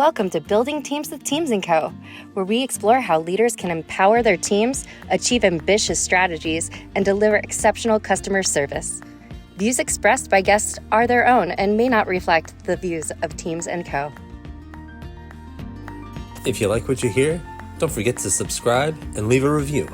Welcome to Building Teams with Teams & Co., where we explore how leaders can empower their teams, achieve ambitious strategies, and deliver exceptional customer service. Views expressed by guests are their own and may not reflect the views of Teams & Co. If you like what you hear, don't forget to subscribe and leave a review.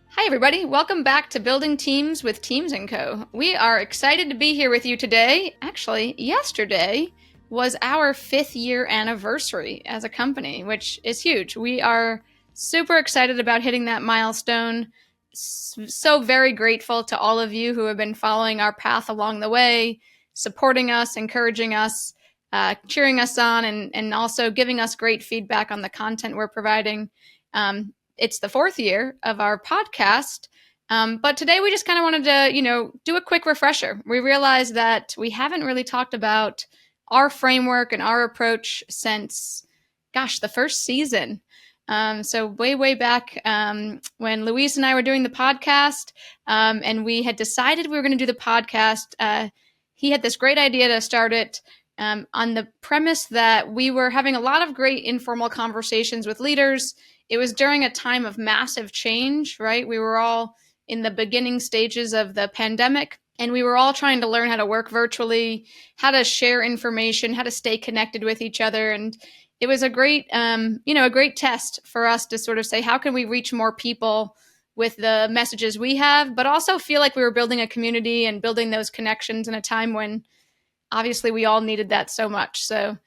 Hi, everybody. Welcome back to Building Teams with Teams & Co. We are excited to be here with you today. Actually, yesterday was our 5th year anniversary as a company, which is huge. We are super excited about hitting that milestone. So very grateful to all of you who have been following our path along the way, supporting us, encouraging us, cheering us on, and also giving us great feedback on the content we're providing. It's the 4th year of our podcast, but today we just kind of wanted to, do a quick refresher. We realized that we haven't really talked about our framework and our approach since, the first season. So way back when Luis and I were doing the podcast, and we had decided we were going to do the podcast, he had this great idea to start it on the premise that we were having a lot of great informal conversations with leaders. It was during a time of massive change, right? We were all in the beginning stages of the pandemic, and we were all trying to learn how to work virtually, how to share information, how to stay connected with each other. And it was a great, a great test for us to sort of say, how can we reach more people with the messages we have, but also feel like we were building a community and building those connections in a time when obviously we all needed that so much. So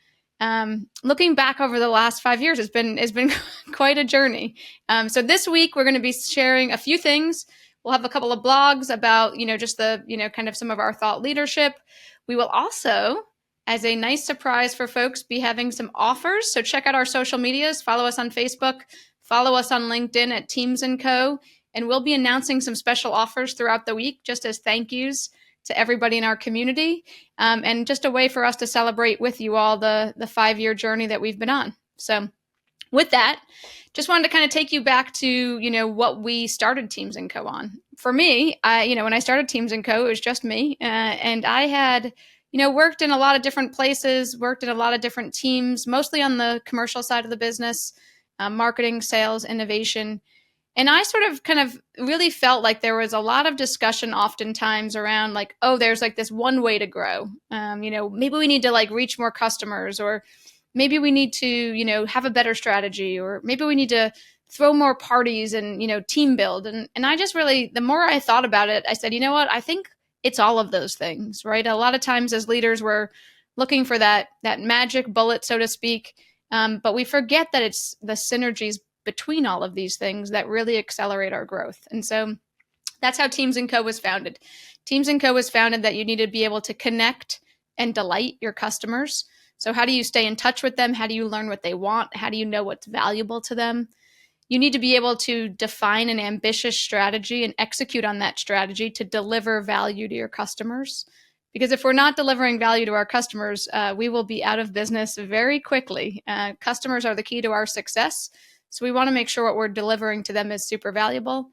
looking back over the last 5 years, it's been quite a journey. So this week we're going to be sharing a few things. We'll have a couple of blogs about, just the, kind of some of our thought leadership. We will also, as a nice surprise for folks, be having some offers. So check out our social medias, follow us on Facebook, follow us on LinkedIn at Teams & Co. And we'll be announcing some special offers throughout the week, just as thank yous to everybody in our community, and just a way for us to celebrate with you all the 5-year journey that we've been on. So with that, just wanted to kind of take you back to, what we started Teams & Co. on. For me, when I started Teams & Co., it was just me, and I had, worked in a lot of different places, worked in a lot of different teams, mostly on the commercial side of the business, marketing, sales, innovation. And I sort of kind of really felt like there was a lot of discussion oftentimes around like, oh, there's like this one way to grow. Maybe we need to like reach more customers, or maybe we need to, have a better strategy, or maybe we need to throw more parties and, team build. And I just really, the more I thought about it, I said, you know what, I think it's all of those things, right? A lot of times as leaders, we're looking for that magic bullet, so to speak. But we forget that it's the synergies between all of these things that really accelerate our growth. And so that's how Teams & Co. was founded. Teams & Co. was founded that you need to be able to connect and delight your customers. So how do you stay in touch with them? How do you learn what they want? How do you know what's valuable to them? You need to be able to define an ambitious strategy and execute on that strategy to deliver value to your customers. Because if we're not delivering value to our customers, we will be out of business very quickly. Customers are the key to our success. So we want to make sure what we're delivering to them is super valuable.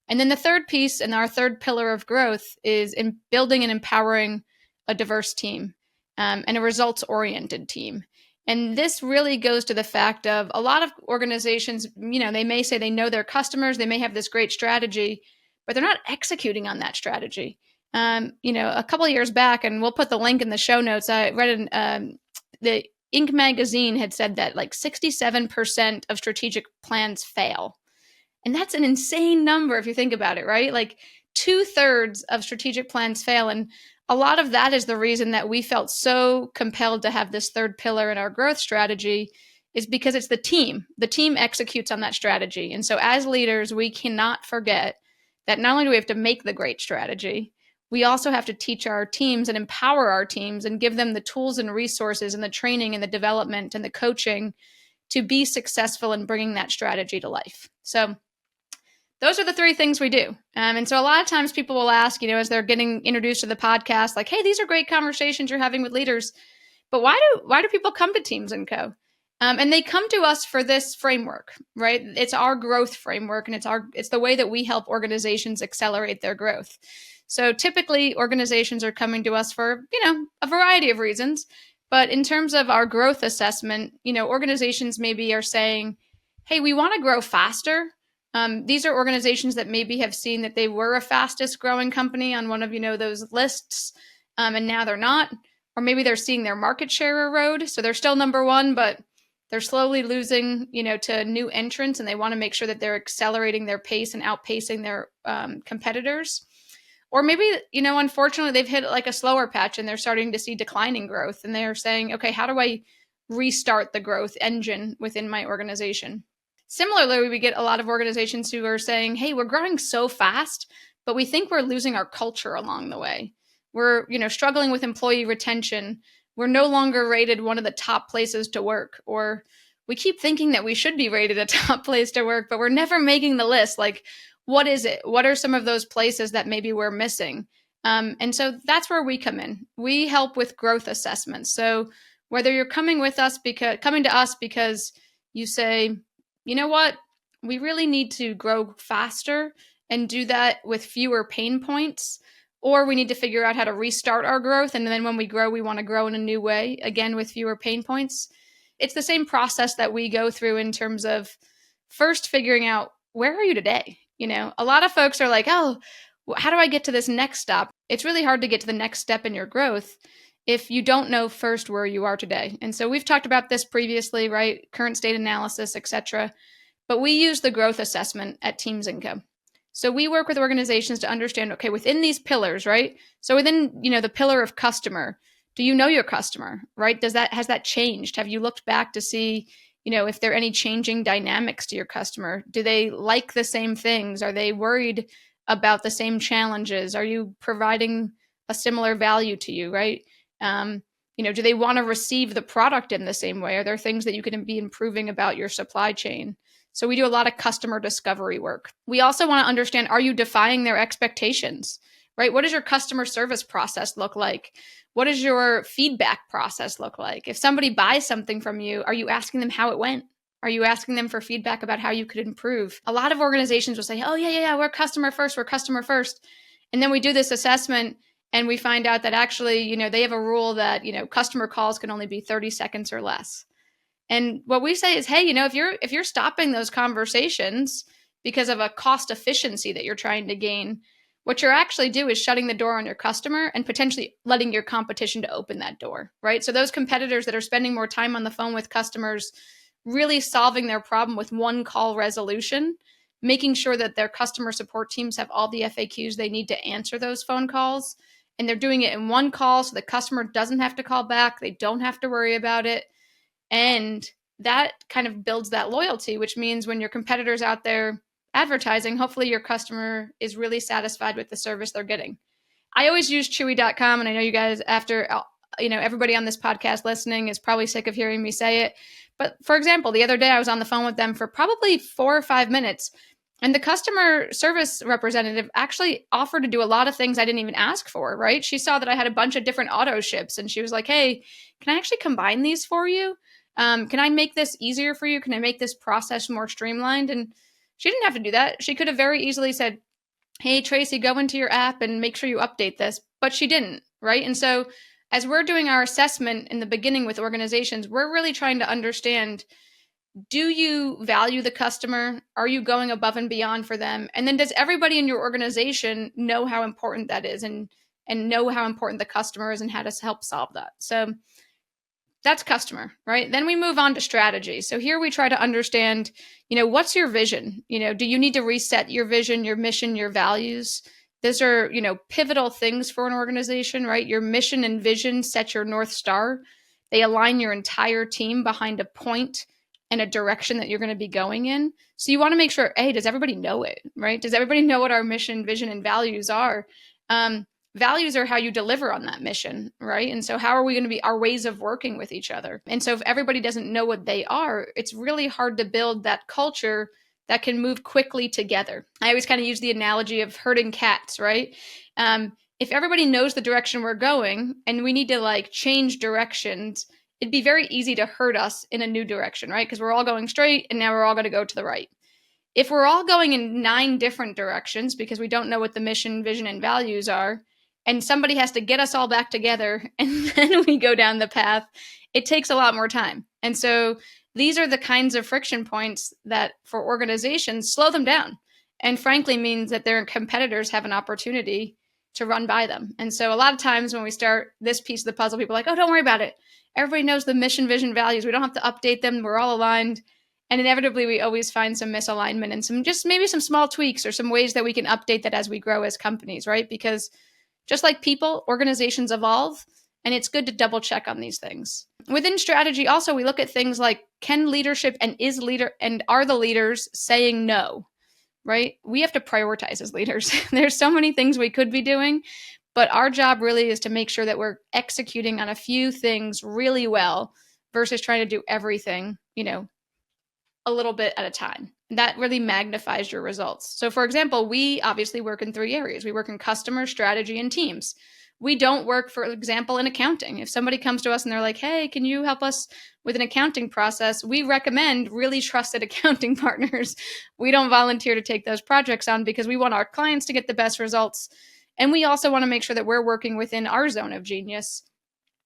And then the third piece and our third pillar of growth is in building and empowering a diverse team and a results-oriented team. And this really goes to the fact of a lot of organizations, they may say they know their customers, they may have this great strategy, but they're not executing on that strategy. A couple of years back, and we'll put the link in the show notes, I read the Inc. magazine had said that like 67% of strategic plans fail. And that's an insane number if you think about it, right? Like 2/3 of strategic plans fail. And a lot of that is the reason that we felt so compelled to have this third pillar in our growth strategy, is because it's the team. The team executes on that strategy. And so as leaders, we cannot forget that not only do we have to make the great strategy, we also have to teach our teams and empower our teams and give them the tools and resources and the training and the development and the coaching to be successful in bringing that strategy to life. So those are the 3 things we do. And so a lot of times people will ask, as they're getting introduced to the podcast, like, hey, these are great conversations you're having with leaders, but why do people come to Teams & Co.? And they come to us for this framework, right? It's our growth framework, and it's the way that we help organizations accelerate their growth. So typically organizations are coming to us for, a variety of reasons, But in terms of our growth assessment, organizations maybe are saying, hey, we want to grow faster. These are organizations that maybe have seen that they were a fastest growing company on one of, those lists, and now they're not. Or maybe they're seeing their market share erode. So they're still number one, but they're slowly losing, to new entrants, and they want to make sure that they're accelerating their pace and outpacing their competitors. Or maybe, unfortunately, they've hit like a slower patch and they're starting to see declining growth. And they're saying, okay, how do I restart the growth engine within my organization? Similarly, we get a lot of organizations who are saying, hey, we're growing so fast, but we think we're losing our culture along the way. We're, struggling with employee retention. We're no longer rated one of the top places to work. Or we keep thinking that we should be rated a top place to work, but we're never making the list. Like, what is it? What are some of those places that maybe we're missing? And so that's where we come in. We help with growth assessments. So whether you're coming to us because you say, you know what, we really need to grow faster and do that with fewer pain points, or we need to figure out how to restart our growth. And then when we grow, we want to grow in a new way, again, with fewer pain points. It's the same process that we go through in terms of first figuring out, where are you today? A lot of folks are like, oh, how do I get to this next step? It's really hard to get to the next step in your growth if you don't know first where you are today. And so we've talked about this previously, right? Current state analysis, etc. But we use the growth assessment at Teams & Co. So we work with organizations to understand, okay, within these pillars, right? So within, the pillar of customer, do you know your customer, right? Has that changed? Have you looked back to see, if there are any changing dynamics to your customer? Do they like the same things? Are they worried about the same challenges? Are you providing a similar value to you, right? Do they want to receive the product in the same way? Are there things that you can be improving about your supply chain? So we do a lot of customer discovery work. We also want to understand, are you defying their expectations, right? What does your customer service process look like? What does your feedback process look like? If somebody buys something from you, are you asking them how it went? Are you asking them for feedback about how you could improve? A lot of organizations will say, oh, yeah, we're customer first. And then we do this assessment and we find out that actually, they have a rule that, customer calls can only be 30 seconds or less. And what we say is, hey, if you're stopping those conversations because of a cost efficiency that you're trying to gain, what you're actually doing is shutting the door on your customer and potentially letting your competition to open that door, right? So those competitors that are spending more time on the phone with customers, really solving their problem with one call resolution, making sure that their customer support teams have all the FAQs they need to answer those phone calls. And they're doing it in one call so the customer doesn't have to call back. They don't have to worry about it. And that kind of builds that loyalty, which means when your competitor's out there advertising, hopefully your customer is really satisfied with the service they're getting. I always use Chewy.com, and I know you guys, after, everybody on this podcast listening is probably sick of hearing me say it. But for example, the other day I was on the phone with them for probably 4 or 5 minutes, and the customer service representative actually offered to do a lot of things I didn't even ask for, right? She saw that I had a bunch of different auto ships, and she was like, hey, can I actually combine these for you? Can I make this easier for you? Can I make this process more streamlined? And she didn't have to do that. She could have very easily said, hey, Tracy, go into your app and make sure you update this. But she didn't, right? And so as we're doing our assessment in the beginning with organizations, we're really trying to understand, do you value the customer? Are you going above and beyond for them? And then does everybody in your organization know how important that is and know how important the customer is and how to help solve that? So that's customer, right? Then we move on to strategy. So here we try to understand, what's your vision? Do you need to reset your vision, your mission, your values? Those are, pivotal things for an organization, right? Your mission and vision set your North Star. They align your entire team behind a point and a direction that you're going to be going in. So you want to make sure, hey, does everybody know it, right? Does everybody know what our mission, vision, and values are? Values are how you deliver on that mission, right? And so how are we going to be our ways of working with each other? And so if everybody doesn't know what they are, it's really hard to build that culture that can move quickly together. I always kind of use the analogy of herding cats, right? If everybody knows the direction we're going and we need to change directions, it'd be very easy to herd us in a new direction, right? Because we're all going straight and now we're all going to go to the right. If we're all going in 9 different directions because we don't know what the mission, vision, and values are, and somebody has to get us all back together, and then we go down the path, it takes a lot more time. And so these are the kinds of friction points that for organizations slow them down, and frankly means that their competitors have an opportunity to run by them. And so a lot of times when we start this piece of the puzzle, people are like, oh, don't worry about it. Everybody knows the mission, vision, values. We don't have to update them. We're all aligned. And inevitably, we always find some misalignment and some just maybe some small tweaks or some ways that we can update that as we grow as companies, right? Because just like people, organizations evolve, and it's good to double check on these things. Within strategy, also, we look at things like can leadership and are the leaders saying no, right? We have to prioritize as leaders. There's so many things we could be doing, but our job really is to make sure that we're executing on a few things really well versus trying to do everything, a little bit at a time. That really magnifies your results. So, for example, we obviously work in 3 areas. We work in customer, strategy, and teams. We don't work, for example, in accounting. If somebody comes to us and they're like, hey, can you help us with an accounting process? We recommend really trusted accounting partners. We don't volunteer to take those projects on because we want our clients to get the best results. And we also want to make sure that we're working within our zone of genius.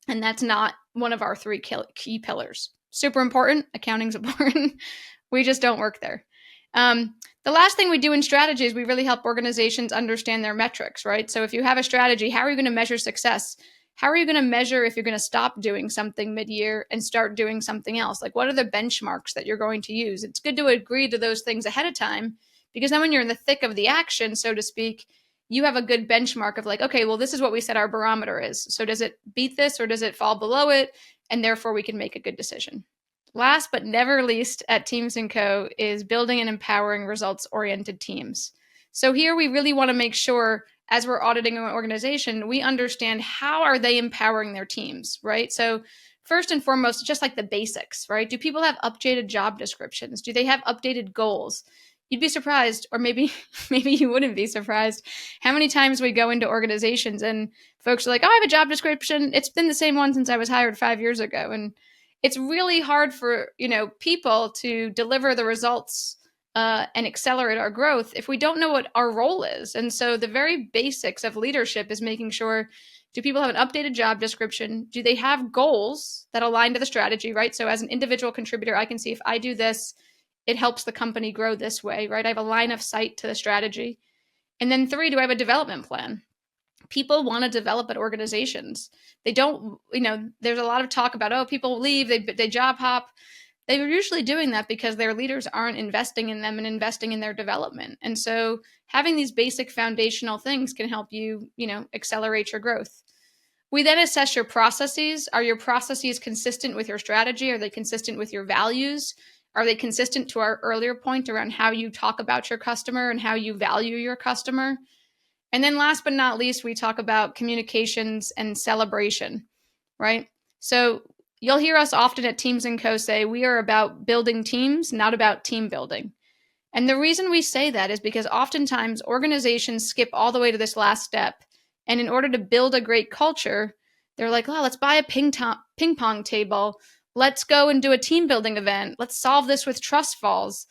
And that's not one of our 3 key pillars. Super important. Accounting's important. We just don't work there. The last thing we do in strategy is we really help organizations understand their metrics, right? So if you have a strategy, how are you going to measure success? How are you going to measure if you're going to stop doing something mid-year and start doing something else? Like, what are the benchmarks that you're going to use? It's good to agree to those things ahead of time, because then when you're in the thick of the action, so to speak, you have a good benchmark of like, okay, well, this is what we said our barometer is. So does it beat this or does it fall below it? And therefore we can make a good decision. Last but never least at Teams & Co. is building and empowering results-oriented teams. So here we really want to make sure, as we're auditing an organization, we understand how are they empowering their teams, right? So first and foremost, just like the basics, right? Do people have updated job descriptions? Do they have updated goals? You'd be surprised, or maybe you wouldn't be surprised, how many times we go into organizations and folks are like, oh, I have a job description. It's been the same one since I was hired 5 years ago. And it's really hard for, people to deliver the results and accelerate our growth if we don't know what our role is. And so the very basics of leadership is making sure, do people have an updated job description? Do they have goals that align to the strategy, right? So as an individual contributor, I can see if I do this, it helps the company grow this way, right? I have a line of sight to the strategy. And then 3, do I have a development plan? People want to develop at organizations. They don't, there's a lot of talk about, oh, people leave, they job hop. They're usually doing that because their leaders aren't investing in them and investing in their development. And so having these basic foundational things can help you, accelerate your growth. We then assess your processes. Are your processes consistent with your strategy? Are they consistent with your values? Are they consistent to our earlier point around how you talk about your customer and how you value your customer? And then last but not least, we talk about communications and celebration, right? So you'll hear us often at Teams & Co. say we are about building teams, not about team building. And the reason we say that is because oftentimes organizations skip all the way to this last step. And in order to build a great culture, they're like, oh, let's buy a ping pong table. Let's go and do a team building event. Let's solve this with trust falls.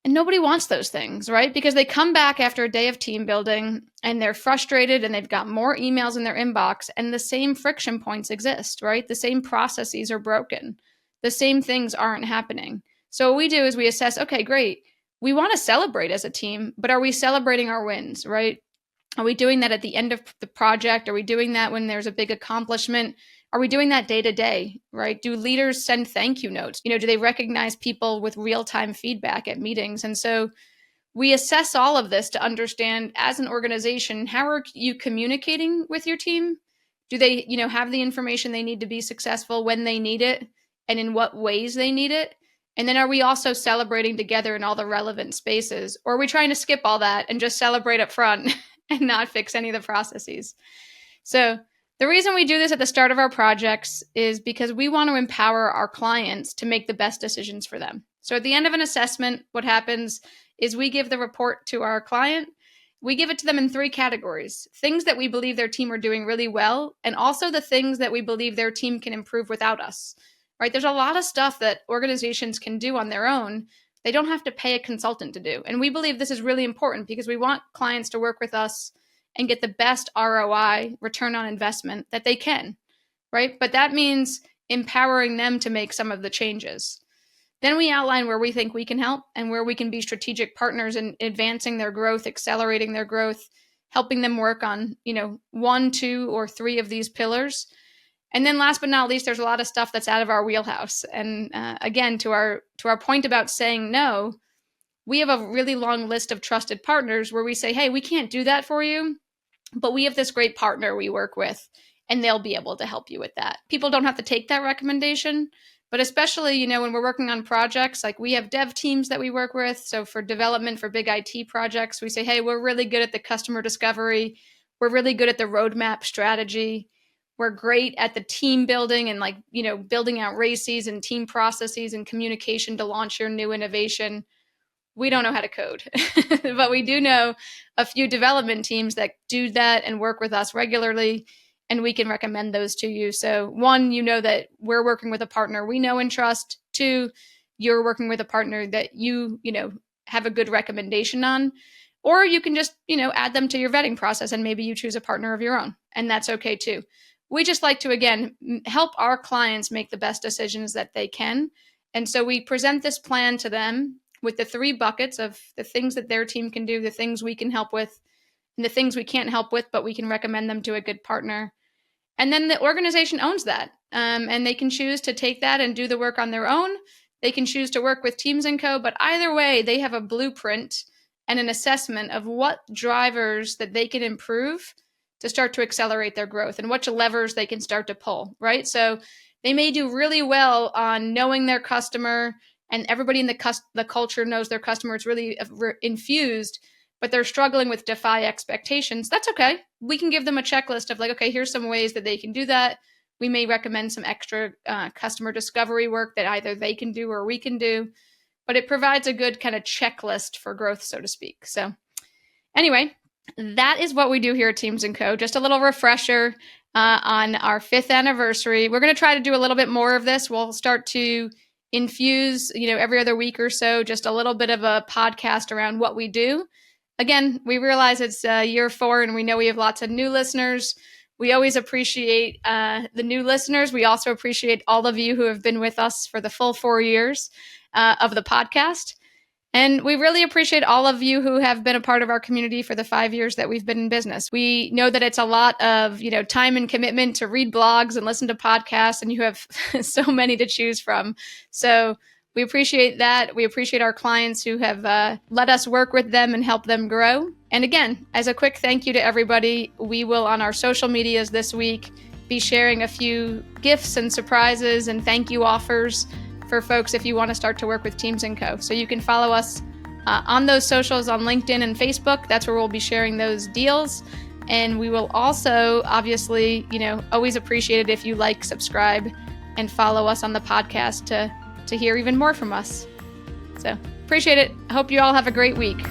And nobody wants those things, right? Because they come back after a day of team building and they're frustrated and they've got more emails in their inbox and the same friction points exist, right? The same processes are broken. The same things aren't happening. So what we do is we assess, okay, great. We want to celebrate as a team, but are we celebrating our wins, right? Are we doing that at the end of the project? Are we doing that when there's a big accomplishment? Are we doing that day to day, right? Do leaders send thank you notes? Do they recognize people with real-time feedback at meetings? And so we assess all of this to understand, as an organization, how are you communicating with your team? Do they, have the information they need to be successful when they need it and in what ways they need it? And then are we also celebrating together in all the relevant spaces? Or are we trying to skip all that and just celebrate up front and not fix any of the processes? So the reason we do this at the start of our projects is because we want to empower our clients to make the best decisions for them. So at the end of an assessment, what happens is we give the report to our client. We give it to them in 3 categories: things that we believe their team are doing really well, and also the things that we believe their team can improve without us, right? There's a lot of stuff that organizations can do on their own. They don't have to pay a consultant to do. And we believe this is really important because we want clients to work with us and get the best ROI, return on investment, that they can, right? But that means empowering them to make some of the changes. Then we outline where we think we can help and where we can be strategic partners in advancing their growth, accelerating their growth, helping them work on, 1, 2, or 3 of these pillars. And then last but not least, there's a lot of stuff that's out of our wheelhouse. And again, to our point about saying no, we have a really long list of trusted partners where we say, hey, we can't do that for you, but we have this great partner we work with, and they'll be able to help you with that. People don't have to take that recommendation, but especially, when we're working on projects, like we have dev teams that we work with. So for development, for big IT projects, we say, hey, we're really good at the customer discovery. We're really good at the roadmap strategy. We're great at the team building and building out races and team processes and communication to launch your new innovation. We don't know how to code, but we do know a few development teams that do that and work with us regularly, and we can recommend those to you. So 1, that we're working with a partner we know and trust. 2, you're working with a partner that you have a good recommendation on, or you can just, add them to your vetting process and maybe you choose a partner of your own, and that's okay too. We just like to, again, help our clients make the best decisions that they can. And so we present this plan to them with the 3 buckets of the things that their team can do, the things we can help with, and the things we can't help with, but we can recommend them to a good partner. And then the organization owns that. And they can choose to take that and do the work on their own. They can choose to work with Teams & Co. But either way, they have a blueprint and an assessment of what drivers that they can improve to start to accelerate their growth and which levers they can start to pull, right? So they may do really well on knowing their customer, and everybody in the culture knows their customer. It's really infused, but they're struggling with defy expectations. That's okay. We can give them a checklist of okay, here's some ways that they can do that. We may recommend some extra customer discovery work that either they can do or we can do, but it provides a good kind of checklist for growth, so to speak. So anyway, that is what we do here at Teams & Co. Just a little refresher on our 5th anniversary. We're going to try to do a little bit more of this. We'll start to infuse, every other week or so, just a little bit of a podcast around what we do. Again, we realize it's year 4 and we know we have lots of new listeners. We always appreciate the new listeners. We also appreciate all of you who have been with us for the full 4 years of the podcast. And we really appreciate all of you who have been a part of our community for the 5 years that we've been in business. We know that it's a lot of, time and commitment to read blogs and listen to podcasts, and you have so many to choose from. So we appreciate that. We appreciate our clients who have let us work with them and help them grow. And again, as a quick thank you to everybody, we will on our social medias this week be sharing a few gifts and surprises and thank you offers for folks if you want to start to work with Teams & Co. So you can follow us on those socials on LinkedIn and Facebook. That's where we'll be sharing those deals. And we will also, obviously, always appreciate it if you like, subscribe, and follow us on the podcast to hear even more from us. So appreciate it. I hope you all have a great week.